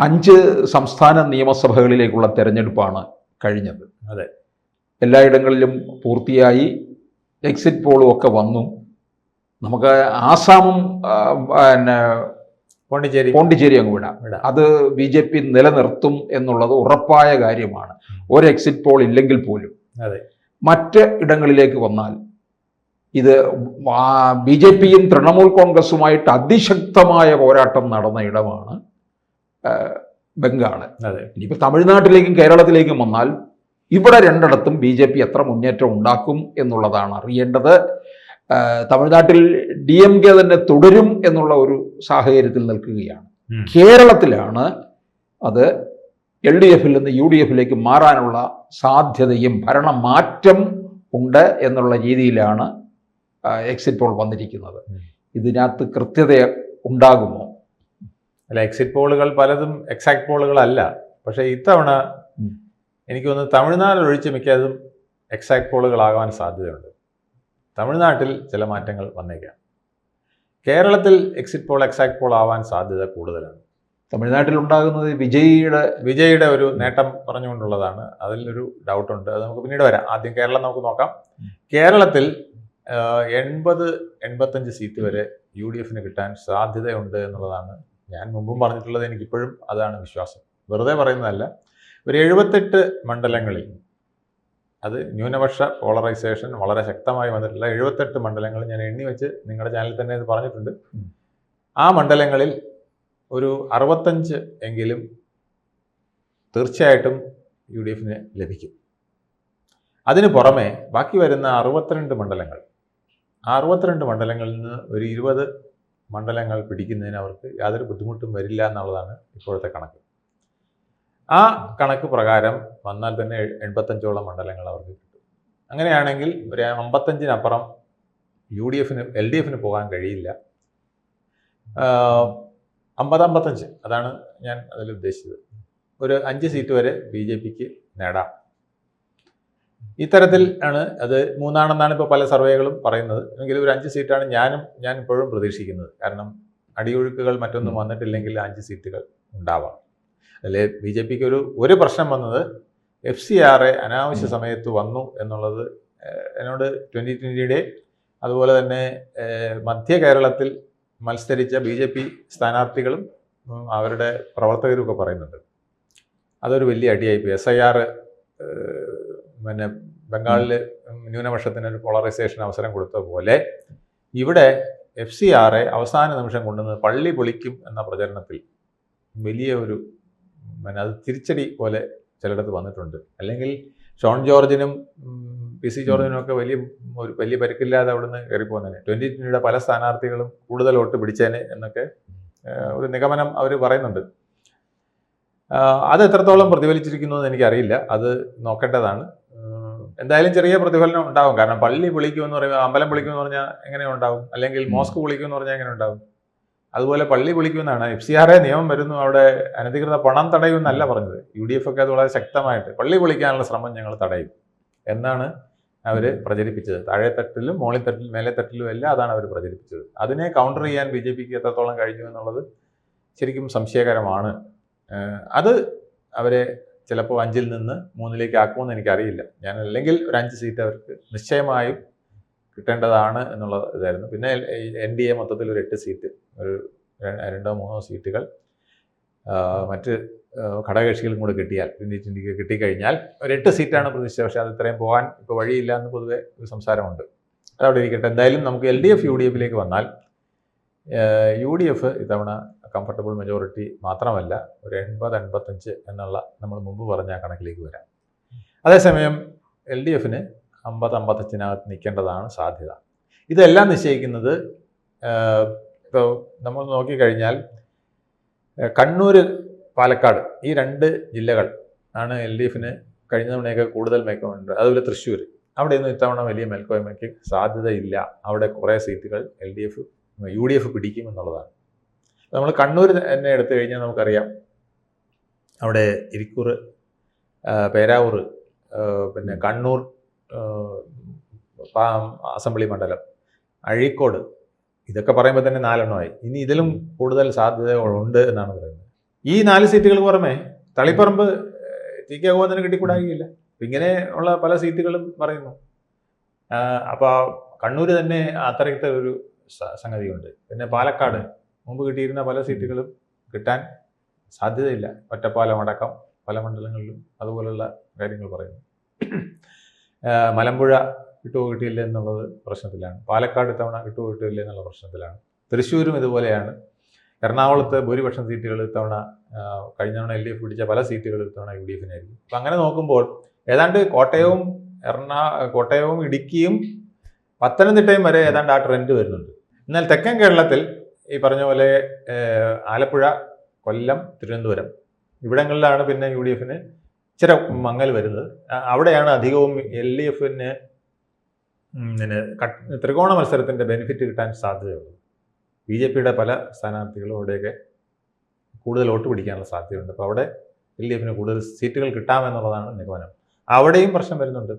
5 സംസ്ഥാന നിയമസഭകളിലേക്കുള്ള തെരഞ്ഞെടുപ്പാണ് കഴിഞ്ഞത്. അതെ, എല്ലായിടങ്ങളിലും പൂർത്തിയായി. എക്സിറ്റ് പോളും ഒക്കെ വന്നു. നമുക്ക് ആസാമും പിന്നെ പോണ്ടിച്ചേരി അങ്ങ് വിടാം. അത് BJP നിലനിർത്തും എന്നുള്ളത് ഉറപ്പായ കാര്യമാണ്. ഒരു എക്സിറ്റ് പോൾ ഇല്ലെങ്കിൽ പോലും. മറ്റ് ഇടങ്ങളിലേക്ക് വന്നാൽ ഇത് BJPയും തൃണമൂൽ കോൺഗ്രസുമായിട്ട് അതിശക്തമായ പോരാട്ടം നടന്ന ഇടമാണ് ബംഗാൾ. ഇനിയിപ്പോൾ തമിഴ്നാട്ടിലേക്കും കേരളത്തിലേക്കും വന്നാൽ ഇവിടെ രണ്ടിടത്തും BJP എത്ര മുന്നേറ്റം ഉണ്ടാക്കും എന്നുള്ളതാണ് അറിയേണ്ടത്. തമിഴ്നാട്ടിൽ DMK തന്നെ തുടരും എന്നുള്ള ഒരു സാഹചര്യത്തിൽ നിൽക്കുകയാണ്. കേരളത്തിലാണ് അത് LDFിൽ നിന്ന് UDFിലേക്ക് മാറാനുള്ള സാധ്യതയും ഭരണമാറ്റം ഉണ്ട് എന്നുള്ള രീതിയിലാണ് എക്സിറ്റ് പോൾ വന്നിരിക്കുന്നത്. ഇതിനകത്ത് കൃത്യത ഉണ്ടാകുമോ? അല്ല, എക്സിറ്റ് പോളുകൾ പലതും എക്സാക്ട് പോളുകളല്ല. പക്ഷേ ഇത്തവണ എനിക്ക് തോന്നുന്നു തമിഴ്നാട് ഒഴിച്ച് മിക്കതും എക്സാക്ട് പോളുകളാകാൻ സാധ്യതയുണ്ട്. തമിഴ്നാട്ടിൽ ചില മാറ്റങ്ങൾ വന്നേക്കാം. കേരളത്തിൽ എക്സിറ്റ് പോൾ എക്സാക്ട് പോൾ ആവാൻ സാധ്യത കൂടുതലാണ്. തമിഴ്നാട്ടിൽ ഉണ്ടാകുന്നത് വിജയുടെ ഒരു നേട്ടം പറഞ്ഞുകൊണ്ടുള്ളതാണ്. അതിലൊരു ഡൗട്ടുണ്ട്. അത് നമുക്ക് പിന്നീട് വരാം. ആദ്യം കേരളം നമുക്ക് നോക്കാം. കേരളത്തിൽ 80-85 സീറ്റ് വരെ UDFന് കിട്ടാൻ സാധ്യതയുണ്ട് എന്നുള്ളതാണ് ഞാൻ മുമ്പും പറഞ്ഞിട്ടുള്ളത്. എനിക്കിപ്പോഴും അതാണ് വിശ്വാസം, വെറുതെ പറയുന്നതല്ല. ഒരു 78 മണ്ഡലങ്ങളിൽ, അത് ന്യൂനപക്ഷ പോളറൈസേഷൻ വളരെ ശക്തമായി വന്നിട്ടുള്ള 78 മണ്ഡലങ്ങൾ ഞാൻ എണ്ണി വെച്ച് നിങ്ങളുടെ ചാനലിൽ തന്നെ ഇത് പറഞ്ഞിട്ടുണ്ട്. ആ മണ്ഡലങ്ങളിൽ ഒരു 65 എങ്കിലും തീർച്ചയായിട്ടും UDFന് ലഭിക്കും. അതിന് പുറമെ ബാക്കി വരുന്ന 62 മണ്ഡലങ്ങൾ, ആ 62 മണ്ഡലങ്ങളിൽ നിന്ന് ഒരു 20 മണ്ഡലങ്ങൾ പിടിക്കുന്നതിന് അവർക്ക് യാതൊരു ബുദ്ധിമുട്ടും വരില്ല എന്നുള്ളതാണ് ഇപ്പോഴത്തെ കണക്ക്. ആ കണക്ക് പ്രകാരം വന്നാൽ തന്നെ 85ഓളം മണ്ഡലങ്ങൾ അവർക്ക് കിട്ടും. അങ്ങനെയാണെങ്കിൽ ഒരു 55-നപ്പുറം LDFന് പോകാൻ കഴിയില്ല. 50-55, അതാണ് ഞാൻ അതിൽ ഉദ്ദേശിച്ചത്. ഒരു 5 സീറ്റ് വരെ BJPക്ക് നേടാം. ഇത്തരത്തിൽ ആണ്. അത് 3 ഇപ്പോൾ പല സർവേകളും പറയുന്നത്. എങ്കിലും ഒരു 5 സീറ്റാണ് ഞാൻ ഇപ്പോഴും പ്രതീക്ഷിക്കുന്നത്. കാരണം അടിയൊഴുക്കുകൾ മറ്റൊന്നും വന്നിട്ടില്ലെങ്കിൽ 5 സീറ്റുകൾ ഉണ്ടാവാം. അതിൽ BJPക്ക് ഒരു പ്രശ്നം വന്നത് FCRA അനാവശ്യ സമയത്ത് വന്നു എന്നുള്ളത്. എന്നോട് 2020 അതുപോലെ തന്നെ മധ്യ കേരളത്തിൽ മത്സരിച്ച BJP സ്ഥാനാർത്ഥികളും അവരുടെ പ്രവർത്തകരും ഒക്കെ പറയുന്നുണ്ട്. അതൊരു വലിയ അടിയായിപ്പോയി. SIR പിന്നെ ബംഗാളിൽ ന്യൂനപക്ഷത്തിനൊരു പോളറൈസേഷൻ അവസരം കൊടുത്ത പോലെ ഇവിടെ FCRA അവസാന നിമിഷം കൊണ്ടുവന്ന് പള്ളി പൊളിക്കും എന്ന പ്രചരണത്തിൽ വലിയ ഒരു അത് തിരിച്ചടി പോലെ ചിലയിടത്ത് വന്നിട്ടുണ്ട്. അല്ലെങ്കിൽ ഷോൺ ജോർജിനും PC ജോർജിനും ഒക്കെ വലിയ പരിക്കില്ലാതെ അവിടുന്ന് കയറിപ്പോന്നേനെ. 2020 പല സ്ഥാനാർത്ഥികളും കൂടുതൽ വോട്ട് പിടിച്ചേനെ എന്നൊക്കെ ഒരു നിഗമനം അവർ പറയുന്നുണ്ട്. അത് എത്രത്തോളം പ്രതിഫലിച്ചിരിക്കുന്നു എന്ന് എനിക്കറിയില്ല. അത് നോക്കേണ്ടതാണ്. എന്തായാലും ചെറിയ പ്രതിഫലനം ഉണ്ടാകും. കാരണം പള്ളി പൊളിക്കുമെന്ന് പറയുമ്പോൾ, അമ്പലം പൊളിക്കുമെന്ന് പറഞ്ഞാൽ എങ്ങനെ ഉണ്ടാവും? അല്ലെങ്കിൽ മോസ്ക് പൊളിക്കുമെന്ന് പറഞ്ഞാൽ എങ്ങനെ ഉണ്ടാവും? അതുപോലെ പള്ളി പൊളിക്കുമെന്നാണ്. FCRA നിയമം വരുന്നു, അവിടെ അനധികൃത പണം തടയുമെന്നല്ല പറഞ്ഞത്. UDF ഒക്കെ അത് വളരെ ശക്തമായിട്ട് പള്ളി പൊളിക്കാനുള്ള ശ്രമം ഞങ്ങൾ തടയും എന്നാണ് അവർ പ്രചരിപ്പിച്ചത്. താഴെത്തട്ടിലും മേലെത്തട്ടിലും എല്ലാം അതാണ് അവർ പ്രചരിപ്പിച്ചത്. അതിനെ കൗണ്ടർ ചെയ്യാൻ BJPക്ക് എത്രത്തോളം കഴിഞ്ഞു എന്നുള്ളത് ശരിക്കും സംശയകരമാണ്. അത് അവരെ ചിലപ്പോൾ 5-ൽ നിന്ന് 3-ലേക്ക് ആക്കുമെന്ന് എനിക്കറിയില്ല. ഞാൻ അല്ലെങ്കിൽ ഒരു 5 സീറ്റ് അവർക്ക് നിശ്ചയമായും കിട്ടേണ്ടതാണ് എന്നുള്ള ഇതായിരുന്നു. പിന്നെ NDA മൊത്തത്തിൽ ഒരു 8 സീറ്റ്, ഒരു 2-3 സീറ്റുകൾ മറ്റ് ഘടകകക്ഷികളും കൂടെ കിട്ടിയാൽ, 2020 കിട്ടിക്കഴിഞ്ഞാൽ ഒരു 8 സീറ്റാണ് പ്രതീക്ഷിച്ചത്. പക്ഷേ അത് ഇത്രയും പോകാൻ ഇപ്പോൾ വഴിയില്ല എന്ന് പൊതുവെ ഒരു സംസാരമുണ്ട്. അതവിടെ ഇരിക്കട്ടെ. എന്തായാലും നമുക്ക് LDF UDFിലേക്ക് വന്നാൽ UDF ഇത്തവണ കംഫർട്ടബിൾ മെജോറിറ്റി മാത്രമല്ല, ഒരു 80-85 എന്നുള്ള നമ്മൾ മുമ്പ് പറഞ്ഞ ആ കണക്കിലേക്ക് വരാം. അതേസമയം LDFന് 50-55 നിൽക്കേണ്ടതാണ് സാധ്യത. ഇതെല്ലാം നിശ്ചയിക്കുന്നത് ഇപ്പോൾ നമ്മൾ നോക്കിക്കഴിഞ്ഞാൽ കണ്ണൂർ, പാലക്കാട് ഈ 2 ജില്ലകൾ ആണ് LDFന് കഴിഞ്ഞ തവണയൊക്കെ കൂടുതൽ മേൽക്കോയ്മയുണ്ട്. അതുപോലെ തൃശ്ശൂർ, അവിടെയൊന്നും ഇത്തവണ വലിയ മേൽക്കോയ്മയ്ക്ക് സാധ്യതയില്ല. അവിടെ കുറേ സീറ്റുകൾ UDF പിടിക്കുമെന്നുള്ളതാണ്. നമ്മൾ കണ്ണൂർ തന്നെ എടുത്തു കഴിഞ്ഞാൽ നമുക്കറിയാം, അവിടെ ഇരിക്കൂർ, പേരാവൂർ, പിന്നെ കണ്ണൂർ അസംബ്ലി മണ്ഡലം, അഴീക്കോട്, ഇതൊക്കെ പറയുമ്പോൾ തന്നെ 4 എണ്ണമായി. ഇനി ഇതിലും കൂടുതൽ സാധ്യതകളുണ്ട് എന്നാണ് പറയുന്നത്. ഈ 4 സീറ്റുകൾക്ക് പുറമെ തളിപ്പറമ്പ് ടി കെ ഗോവിന്ദന് കിട്ടിക്കൂടാകില്ല. ഇങ്ങനെ ഉള്ള പല സീറ്റുകളും പറയുന്നു. അപ്പോൾ കണ്ണൂർ തന്നെ അത്തരത്തെ ഒരു സംഗതിയുണ്ട്. പിന്നെ പാലക്കാട് മുമ്പ് കിട്ടിയിരുന്ന പല സീറ്റുകളും കിട്ടാൻ സാധ്യതയില്ല. ഒറ്റപ്പാലം അടക്കം പല മണ്ഡലങ്ങളിലും അതുപോലുള്ള കാര്യങ്ങൾ പറയുന്നു. മലമ്പുഴ കിട്ടിയില്ല എന്നുള്ളത് പ്രശ്നത്തിലാണ്. പാലക്കാട് ഇത്തവണ കിട്ടിയില്ല എന്നുള്ള പ്രശ്നത്തിലാണ്. തൃശ്ശൂരും ഇതുപോലെയാണ്. എറണാകുളത്ത് ഭൂരിപക്ഷം സീറ്റുകൾ ഇത്തവണ കഴിഞ്ഞ തവണ LDF പിടിച്ച പല സീറ്റുകൾ ഇത്തവണ UDF-നായിരിക്കും. അപ്പം അങ്ങനെ നോക്കുമ്പോൾ ഏതാണ്ട് കോട്ടയവും ഇടുക്കിയും പത്തനംതിട്ടയും വരെ ഏതാണ്ട് ആ ട്രെൻഡ് വരുന്നുണ്ട്. എന്നാൽ തെക്കൻ കേരളത്തിൽ ഈ പറഞ്ഞ പോലെ ആലപ്പുഴ, കൊല്ലം, തിരുവനന്തപുരം ഇവിടങ്ങളിലാണ് പിന്നെ UDF-ന് ഇച്ചിരി മങ്ങൽ വരുന്നത്. അവിടെയാണ് അധികവും LDF-ന് ത്രികോണ മത്സരത്തിൻ്റെ ബെനിഫിറ്റ് കിട്ടാൻ സാധ്യതയുള്ളത്. BJP-യുടെ പല സ്ഥാനാർത്ഥികളും അവിടെയൊക്കെ കൂടുതൽ വോട്ട് പിടിക്കാനുള്ള സാധ്യതയുണ്ട്. അപ്പോൾ അവിടെ LDF-ന് കൂടുതൽ സീറ്റുകൾ കിട്ടാമെന്നുള്ളതാണ് നിഗമനം. അവിടെയും പ്രശ്നം വരുന്നുണ്ട്.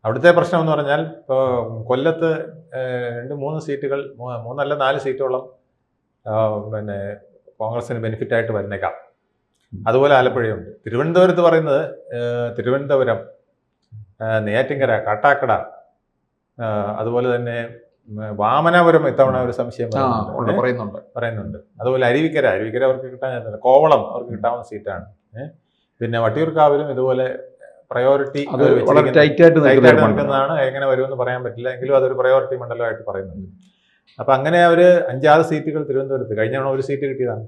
അവിടുത്തെ പ്രശ്നം എന്ന് പറഞ്ഞാൽ ഇപ്പോൾ കൊല്ലത്ത് 2-3 സീറ്റുകൾ 3-4 സീറ്റോളം പിന്നെ കോൺഗ്രസിന് ബെനിഫിറ്റായിട്ട് വരുന്നേക്കാം. അതുപോലെ ആലപ്പുഴയുണ്ട്. തിരുവനന്തപുരത്ത് പറയുന്നത് തിരുവനന്തപുരം, നെയ്യാറ്റിൻകര, കാട്ടാക്കട, അതുപോലെ തന്നെ വാമനാപുരം ഇത്തവണ ഒരു സംശയം പറയുന്നുണ്ട്. അതുപോലെ അരുവിക്കര അവർക്ക് കിട്ടാൻ, കോവളം അവർക്ക് കിട്ടാവുന്ന സീറ്റാണ്. പിന്നെ വട്ടിയൂർക്കാവിലും ഇതുപോലെ പ്രയോറിറ്റി നിൽക്കുന്നതാണ്. എങ്ങനെ വരുമെന്ന് പറയാൻ പറ്റില്ല, എങ്കിലും അതൊരു പ്രയോറിറ്റി മണ്ഡലമായിട്ട് പറയുന്നുണ്ട്. അപ്പം അങ്ങനെ അവർ 5-6 സീറ്റുകൾ തിരുവനന്തപുരത്ത്, കഴിഞ്ഞ തവണ 1 സീറ്റ് കിട്ടിയതാണ്.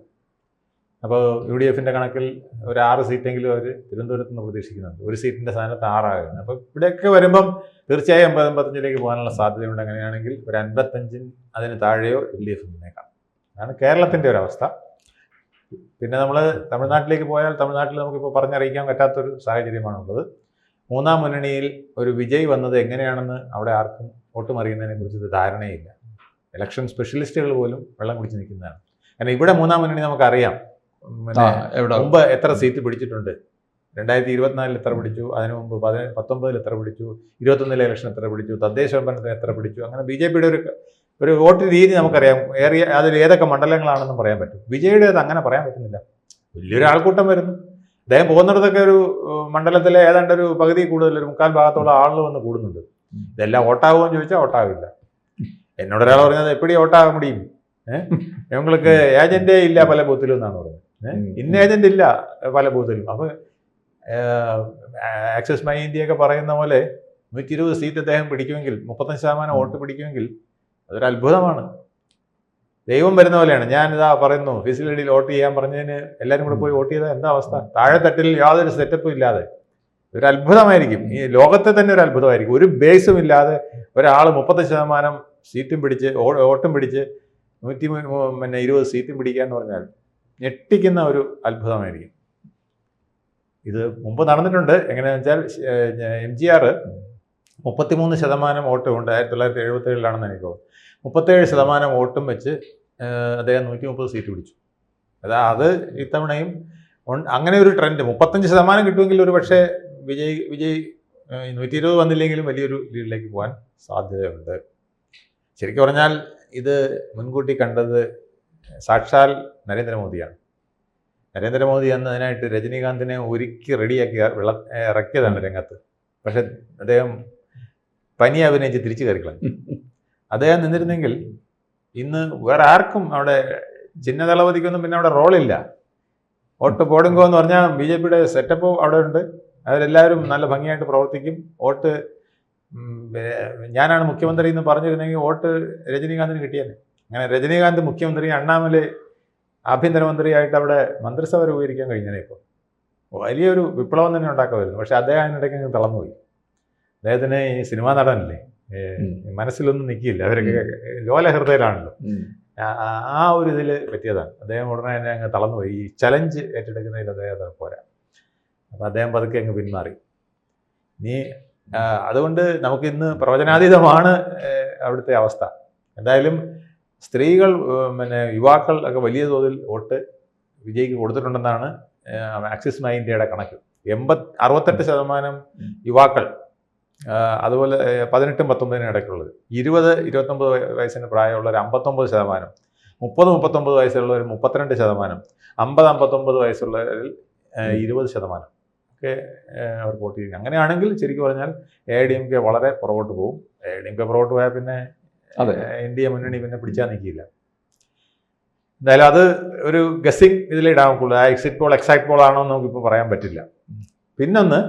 അപ്പോൾ UDF-ന്റെ കണക്കിൽ ഒരു 6 സീറ്റെങ്കിലും അവർ തിരുവനന്തപുരത്ത് നിന്ന് പ്രതീക്ഷിക്കുന്നുണ്ട്. 1 സീറ്റിൻ്റെ സ്ഥാനത്ത് 6 ആകുന്നത്. അപ്പോൾ ഇവിടെയൊക്കെ വരുമ്പം തീർച്ചയായും 50-55 പോകാനുള്ള സാധ്യതയുണ്ട്. അങ്ങനെയാണെങ്കിൽ ഒരു 55 അതിന് താഴെയോ LDF നിന്നേക്കാം. അതാണ് കേരളത്തിൻ്റെ ഒരവസ്ഥ. പിന്നെ നമ്മൾ തമിഴ്നാട്ടിലേക്ക് പോയാൽ തമിഴ്നാട്ടിൽ നമുക്കിപ്പോൾ പറഞ്ഞറിയിക്കാൻ പറ്റാത്തൊരു സാഹചര്യമാണുള്ളത്. 3ാം മുന്നണിയിൽ ഒരു വിജയ് വന്നത് എങ്ങനെയാണെന്ന് അവിടെ ആർക്കും വോട്ട് മറിയുന്നതിനെ കുറിച്ച് ധാരണയില്ല. ഇലക്ഷൻ സ്പെഷ്യലിസ്റ്റുകൾ പോലും വെള്ളം കുടിച്ച് നിൽക്കുന്നതാണ്. കാരണം ഇവിടെ 3ാം മുന്നണി നമുക്കറിയാം മുമ്പ് എത്ര സീറ്റ് പിടിച്ചിട്ടുണ്ട്. 2024 എത്ര പിടിച്ചു, അതിനു മുമ്പ് 19 എത്ര പിടിച്ചു, 21 ഇലക്ഷൻ എത്ര പിടിച്ചു, തദ്ദേശ ഭരണത്തിന് എത്ര പിടിച്ചു. അങ്ങനെ BJP-യുടെ ഒരു വോട്ട് രീതി നമുക്കറിയാം. അതിൽ ഏതൊക്കെ മണ്ഡലങ്ങളാണെന്നും പറയാൻ പറ്റും. വിജയുടെ അത് അങ്ങനെ പറയാൻ പറ്റുന്നില്ല. വലിയൊരു ആൾക്കൂട്ടം വരുന്നു. അദ്ദേഹം പോകുന്നിടത്തൊക്കെ ഒരു മണ്ഡലത്തിലെ ഏതാണ്ട് ഒരു പകുതി കൂടുതൽ, ഒരു 3/4 ഭാഗത്തോളം ആളുകൾ വന്ന് കൂടുന്നുണ്ട്. ഇതെല്ലാം വോട്ടാകുമോ എന്ന് ചോദിച്ചാൽ വോട്ടാകില്ല. എന്നോടൊരാൾ പറഞ്ഞത് എപ്പടി വോട്ടാകാൻ മുടിയും, ഞങ്ങൾക്ക് ഏജന്റേ ഇല്ല പല ബൂത്തിലും എന്നാണ് പറഞ്ഞത്. ഇന്ന ഏജന്റ് ഇല്ല പല ബൂത്തിലും. അപ്പോൾ ആക്സിസ് മൈ ഇന്ത്യയൊക്കെ പറയുന്ന പോലെ 120 സീറ്റ് അദ്ദേഹം പിടിക്കുമെങ്കിൽ, 35% വോട്ട് പിടിക്കുമെങ്കിൽ അതൊരു അത്ഭുതമാണ്. ദൈവം വരുന്ന പോലെയാണ്. ഞാനിതാ പറയുന്നു, ഫെസിലിറ്റിയിൽ വോട്ട് ചെയ്യാൻ പറഞ്ഞതിന് എല്ലാവരും കൂടെ പോയി വോട്ട് ചെയ്താൽ എന്താ അവസ്ഥ? താഴെത്തട്ടിൽ യാതൊരു സെറ്റപ്പും ഇല്ലാതെ ഒരു അത്ഭുതമായിരിക്കും. ഈ ലോകത്തെ തന്നെ ഒരു അത്ഭുതമായിരിക്കും. ഒരു ബേസും ഇല്ലാതെ ഒരാൾ 35% സീറ്റും പിടിച്ച് വോട്ടും പിടിച്ച് 120 സീറ്റും പിടിക്കുക എന്ന് പറഞ്ഞാൽ ഞെട്ടിക്കുന്ന ഒരു അത്ഭുതമായിരിക്കും. ഇത് മുമ്പ് നടന്നിട്ടുണ്ട്. എങ്ങനെയാണെന്ന് വെച്ചാൽ MGR 33% വോട്ട് കൊണ്ട് 1977-ലാണെന്ന് എനിക്ക് തോന്നുന്നു. 37% വോട്ടും വെച്ച് അദ്ദേഹം 130 സീറ്റ് പിടിച്ചു. അത് ഇത്തവണയും അങ്ങനെ ഒരു ട്രെൻഡ്. 35% കിട്ടുമെങ്കിൽ ഒരു പക്ഷേ വിജയ് 120 വന്നില്ലെങ്കിലും വലിയൊരു ലീഡിലേക്ക് പോകാൻ സാധ്യതയുണ്ട്. ശരിക്കും പറഞ്ഞാൽ ഇത് മുൻകൂട്ടി കണ്ടത് സാക്ഷാൽ നരേന്ദ്രമോദിയാണ്. നരേന്ദ്രമോദി എന്നതിനായിട്ട് രജനീകാന്തിനെ ഒരുക്കി റെഡിയാക്കി ഇറക്കിയതാണ് രംഗത്ത്. പക്ഷെ അദ്ദേഹം പനി അഭിനയിച്ച് തിരിച്ചു കയറിക്കളഞ്ഞു. അദ്ദേഹം നിന്നിരുന്നെങ്കിൽ ഇന്ന് വേറെ ആർക്കും അവിടെ ചിഹ്നതളപതിക്കൊന്നും പിന്നെ അവിടെ റോളില്ല. വോട്ട് പോടുങ്കോ എന്ന് പറഞ്ഞാൽ BJP-യുടെ സെറ്റപ്പ് അവിടെ ഉണ്ട്. അവരെല്ലാവരും നല്ല ഭംഗിയായിട്ട് പ്രവർത്തിക്കും. വോട്ട് ഞാനാണ് മുഖ്യമന്ത്രി എന്ന് പറഞ്ഞിരുന്നെങ്കിൽ വോട്ട് രജനീകാന്തിന് കിട്ടിയത്. അങ്ങനെ രജനീകാന്ത് മുഖ്യമന്ത്രി, അണ്ണാമലൈ ആഭ്യന്തരമന്ത്രിയായിട്ട് അവിടെ മന്ത്രിസഭ രൂപീകരിക്കാൻ കഴിഞ്ഞാൽ ഇപ്പോൾ വലിയൊരു വിപ്ലവം തന്നെ ഉണ്ടാക്കുമായിരുന്നു. പക്ഷെ അദ്ദേഹം അതിനിടയ്ക്ക് തളർന്നുപോയി. അദ്ദേഹത്തിന് ഈ സിനിമാ നടനല്ലേ, മനസ്സിലൊന്നും നിൽക്കില്ല. അവരൊക്കെ ലോലഹൃദയരാണല്ലോ. ആ ഒരു ഇതിൽ പറ്റിയതാണ്. അദ്ദേഹം ഉടനെ തന്നെ അങ്ങ് തളർന്നുപോയി. ഈ ചലഞ്ച് ഏറ്റെടുക്കുന്നതിൽ അദ്ദേഹം പോരാ. അപ്പം അദ്ദേഹം പതുക്കെ അങ്ങ് പിന്മാറി. അതുകൊണ്ട് നമുക്കിന്ന് പ്രവചനാതീതമാണ് അവിടുത്തെ അവസ്ഥ. എന്തായാലും സ്ത്രീകൾ, പിന്നെ യുവാക്കൾ ഒക്കെ വലിയ തോതിൽ വോട്ട് വിജയ്ക്ക് കൊടുത്തിട്ടുണ്ടെന്നാണ് ആക്സിസ് മൈ ഇന്ത്യയുടെ കണക്ക്. 68% യുവാക്കൾ, അതുപോലെ 18-19 ഇടയ്ക്കുള്ളത്, 20-29 വയസ്സിന് പ്രായമുള്ള ഒരു 59%, 30-39 വയസ്സുള്ളവർ 32%, 50-59 വയസ്സുള്ളവരിൽ 20% ഒക്കെ അവർ വോട്ട് ചെയ്യും. അങ്ങനെയാണെങ്കിൽ ശരിക്കും പറഞ്ഞാൽ AIDMK വളരെ പുറകോട്ട് പോകും. AIDMK പുറകോട്ട് പോയാൽ പിന്നെ NDA മുന്നണി പിന്നെ പിടിച്ചാൽ നിൽക്കില്ല. എന്തായാലും അത് ഒരു ഗസ്സിങ് ഇതിലിടാവുള്ളൂ. ആ എക്സിറ്റ് പോൾ എക്സാക്ട് പോൾ ആണോ എന്ന് നമുക്കിപ്പോൾ പറയാൻ പറ്റില്ല. പിന്നൊന്ന്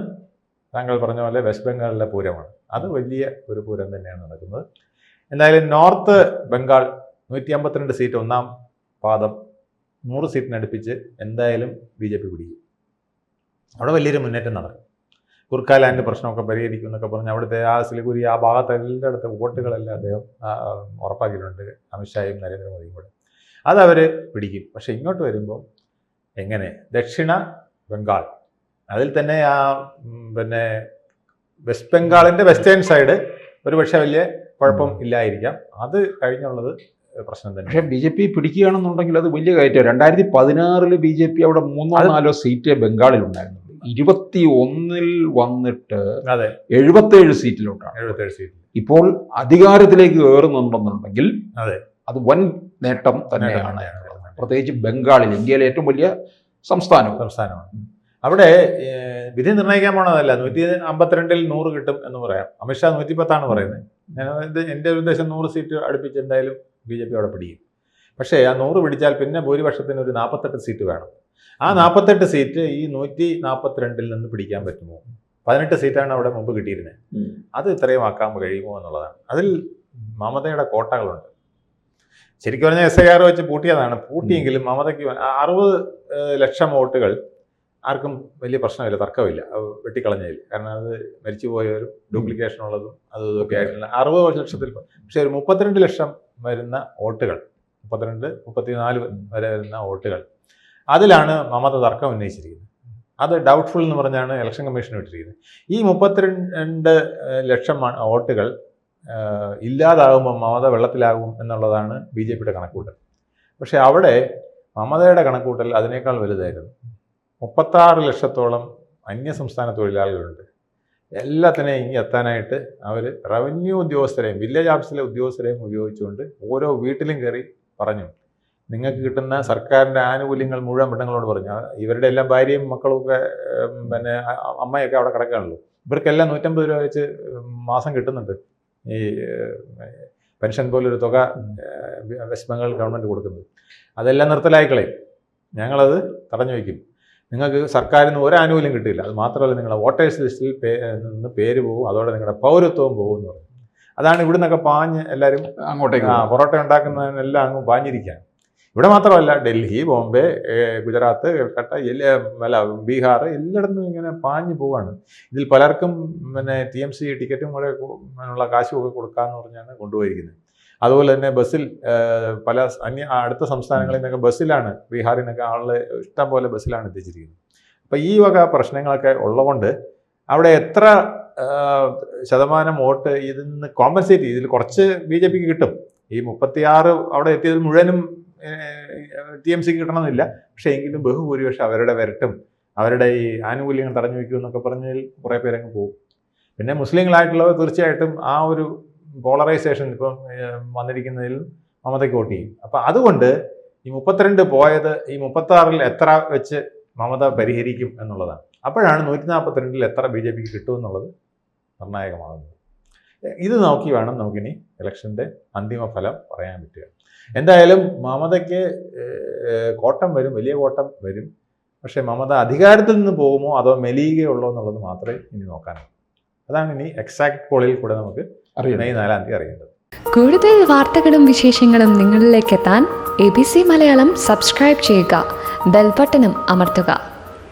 താങ്കൾ പറഞ്ഞ പോലെ വെസ്റ്റ് ബംഗാളിലെ പൂരമാണ്. അത് വലിയ ഒരു പൂരം തന്നെയാണ് നടക്കുന്നത്. എന്തായാലും നോർത്ത് ബംഗാൾ 152 സീറ്റ്, ഒന്നാം പാദം 100 സീറ്റിനടുപ്പിച്ച് എന്തായാലും BJP പിടിക്കും. അവിടെ വലിയൊരു മുന്നേറ്റം നടക്കും. കുർക്കാലാൻഡ് പ്രശ്നമൊക്കെ പരിഹരിക്കും എന്നൊക്കെ പറഞ്ഞ് അവിടുത്തെ ആ സിലിഗുരി ആ ഭാഗത്ത് എല്ലായിടത്തെ വോട്ടുകളെല്ലാം അദ്ദേഹം ഉറപ്പാക്കിയിട്ടുണ്ട്, അമിത്ഷായും നരേന്ദ്രമോദിയും കൂടെ. അതവർ പിടിക്കും. പക്ഷേ ഇങ്ങോട്ട് വരുമ്പോൾ എങ്ങനെ ദക്ഷിണ ബംഗാൾ, അതിൽ തന്നെ ആ പിന്നെ വെസ്റ്റ് ബംഗാളിൻ്റെ വെസ്റ്റേൺ സൈഡ് ഒരു പക്ഷേ വലിയ കുഴപ്പം ഇല്ലായിരിക്കാം. അത് കഴിഞ്ഞുള്ളത് പ്രശ്നം തന്നെ. പക്ഷേ BJP പിടിക്കുകയാണെന്നുണ്ടെങ്കിൽ അത് വലിയ കയറ്റം. 2016 BJP അവിടെ 3-4 സീറ്റ് ബംഗാളിലുണ്ടായിരുന്നു. 21 വന്നിട്ട് 77 സീറ്റിലോട്ടാണ്. 77 സീറ്റ് ഇപ്പോൾ അധികാരത്തിലേക്ക് കയറുന്നുണ്ടെന്നുണ്ടെങ്കിൽ അത് വൻ നേട്ടം തന്നെയാണ്. പ്രത്യേകിച്ച് ബംഗാളിൽ, ഇന്ത്യയിലെ ഏറ്റവും വലിയ സംസ്ഥാനമാണ്. അവിടെ വിധി നിർണ്ണയിക്കാൻ പോണതല്ല. 152-ൽ 100 കിട്ടും എന്ന് പറയാം. അമിത്ഷാ 110 പറയുന്നത്. എൻ്റെ ഒരു ഉദ്ദേശം 100 സീറ്റ് അടുപ്പിച്ച് എന്തായാലും BJP അവിടെ പിടിക്കും. പക്ഷേ ആ 100 പിടിച്ചാൽ പിന്നെ ഭൂരിപക്ഷത്തിന് ഒരു 48 സീറ്റ് വേണം. ആ 48 സീറ്റ് ഈ 142-ൽ നിന്ന് പിടിക്കാൻ പറ്റുമോ? 18 സീറ്റാണ് അവിടെ മുമ്പ് കിട്ടിയിരുന്നത്. അത് ഇത്രയും ആക്കാൻ കഴിയുമോ എന്നുള്ളതാണ്. അതിൽ മമതയുടെ കോട്ടകളുണ്ട്. ശരിക്കും പറഞ്ഞാൽ SIR വെച്ച് പൂട്ടിയതാണ്. പൂട്ടിയെങ്കിലും മമതയ്ക്ക് 60 ലക്ഷം വോട്ടുകൾ ആർക്കും വലിയ പ്രശ്നമില്ല, തർക്കമില്ല വെട്ടിക്കളഞ്ഞതിൽ. കാരണം അത് മരിച്ചുപോയവരും ഡ്യൂപ്ലിക്കേഷൻ ഉള്ളതും അതും ഇതൊക്കെ ആയിട്ടുള്ള 60 ലക്ഷത്തിൽ. പക്ഷേ ഒരു 32 ലക്ഷം വരുന്ന വോട്ടുകൾ, 32-34 വരെ വരുന്ന വോട്ടുകൾ, അതിലാണ് മമത തർക്കം ഉന്നയിച്ചിരിക്കുന്നത്. അത് ഡൗട്ട്ഫുൾ എന്ന് പറഞ്ഞാണ് ഇലക്ഷൻ കമ്മീഷൻ ഇട്ടിരിക്കുന്നത്. ഈ 32 ലക്ഷം വോട്ടുകൾ ഇല്ലാതാകുമ്പോൾ മമത വെള്ളത്തിലാകും എന്നുള്ളതാണ് BJPയുടെ കണക്കൂട്ടൽ. പക്ഷേ അവിടെ മമതയുടെ കണക്കൂട്ടൽ അതിനേക്കാൾ വലുതായിരുന്നു. 36 ലക്ഷത്തോളം അന്യസംസ്ഥാന തൊഴിലാളികളുണ്ട്. എല്ലാത്തിനെയും ഇനി എത്താനായിട്ട് അവർ റവന്യൂ ഉദ്യോഗസ്ഥരെയും വില്ലേജ് ഓഫീസിലെ ഉദ്യോഗസ്ഥരെയും ഉപയോഗിച്ചുകൊണ്ട് ഓരോ വീട്ടിലും കയറി പറഞ്ഞു, നിങ്ങൾക്ക് കിട്ടുന്ന സർക്കാരിൻ്റെ ആനുകൂല്യങ്ങൾ മുഴുവൻ പെണ്ണുങ്ങളോട് പറഞ്ഞു. ഇവരുടെ എല്ലാം ഭാര്യയും മക്കളും ഒക്കെ പിന്നെ അമ്മയൊക്കെ അവിടെ കിടക്കുകയാണല്ലോ. ഇവർക്കെല്ലാം 150 രൂപ വെച്ച് മാസം കിട്ടുന്നുണ്ട്. ഈ പെൻഷൻ പോലൊരു തുക വെസ്റ്റ് ബംഗാൾ ഗവൺമെൻറ് കൊടുക്കുന്നത്. അതെല്ലാം നിർത്തലായിക്കളയും. ഞങ്ങളത് തടഞ്ഞു വയ്ക്കും. നിങ്ങൾക്ക് സർക്കാരിൽ നിന്ന് ഒരു ആനുകൂല്യം കിട്ടില്ല. അത് മാത്രമല്ല നിങ്ങളുടെ വോട്ടേഴ്സ് ലിസ്റ്റിൽ നിന്ന് പേര് പോകും, അതോടെ നിങ്ങളുടെ പൗരത്വവും പോകും എന്ന് പറയും. അതാണ് ഇവിടെ നിന്നൊക്കെ പാഞ്ഞ് എല്ലാവരും അങ്ങോട്ടേക്ക് പൊറോട്ട ഉണ്ടാക്കുന്നതിനെല്ലാം അങ്ങ് പാഞ്ഞിരിക്കുകയാണ്. ഇവിടെ മാത്രമല്ല, ഡൽഹി, ബോംബെ, ഗുജറാത്ത്, കൽക്കട്ട, ബീഹാർ എല്ലായിടത്തും ഇങ്ങനെ പാഞ്ഞു പോവാണ്. ഇതിൽ പലർക്കും പിന്നെ TMC ടിക്കറ്റും കൂടെ ഉള്ള കാശുമൊക്കെ കൊടുക്കാമെന്ന് പറഞ്ഞാണ് കൊണ്ടുപോയിരിക്കുന്നത്. അതുപോലെ തന്നെ ബസ്സിൽ പല അടുത്ത സംസ്ഥാനങ്ങളിൽ നിന്നൊക്കെ ബസ്സിലാണ്, ബീഹാറിൽ നിന്നൊക്കെ ആളുകൾ ഇഷ്ടം പോലെ ബസ്സിലാണ് എത്തിച്ചിരിക്കുന്നത്. അപ്പോൾ ഈ വക പ്രശ്നങ്ങളൊക്കെ ഉള്ളതുകൊണ്ട് അവിടെ എത്ര ശതമാനം വോട്ട് ഇതിൽ നിന്ന് കോമ്പൻസേറ്റ് ചെയ്ത് ഇതിൽ കുറച്ച് BJPക്ക് കിട്ടും. ഈ 36 അവിടെ എത്തിയതിൽ മുഴുവനും TMCക്ക് കിട്ടണമെന്നില്ല. പക്ഷേ എങ്കിലും ബഹുഭൂരിപക്ഷം അവരുടെ വരട്ടും, അവരുടെ ഈ ആനുകൂല്യങ്ങൾ തടഞ്ഞു വയ്ക്കും എന്നൊക്കെ പറഞ്ഞതിൽ കുറേ പേരങ്ങ് പോകും. പിന്നെ മുസ്ലിങ്ങളായിട്ടുള്ളവർ തീർച്ചയായിട്ടും ആ ഒരു പോളറൈസേഷൻ ഇപ്പം വന്നിരിക്കുന്നതിൽ മമതയ്ക്ക് വോട്ട് ചെയ്യും. അപ്പം അതുകൊണ്ട് ഈ 32 പോയത് ഈ 36-ൽ എത്ര വെച്ച് മമത പരിഹരിക്കും എന്നുള്ളതാണ്. അപ്പോഴാണ് 142-ൽ എത്ര BJPക്ക് കിട്ടുമെന്നുള്ളത് നിർണായകമാകുന്നത്. ഇത് നോക്കി വേണം നമുക്കിനി ഇലക്ഷൻ്റെ അന്തിമ ഫലം പറയാൻ പറ്റുക. എന്തായാലും മമതയ്ക്ക് കോട്ടം വരും, വലിയ കോട്ടം വരും. പക്ഷേ മമത അധികാരത്തിൽ നിന്ന് പോകുമോ അതോ മെലിയുകയുള്ളൂ എന്നുള്ളത് മാത്രമേ ഇനി നോക്കാനുള്ളൂ. അതാണ് ഇനി എക്സാക്ട് പോളിൽ കൂടെ നമുക്ക് മെയ് 4-ാം തീയതി അറിയേണ്ടത്. കൂടുതൽ വാർത്തകളും വിശേഷങ്ങളും നിങ്ങളിലേക്ക് എത്താൻ ABC മലയാളം സബ്സ്ക്രൈബ് ചെയ്യുക, ബെൽ ബട്ടണും അമർത്തുക.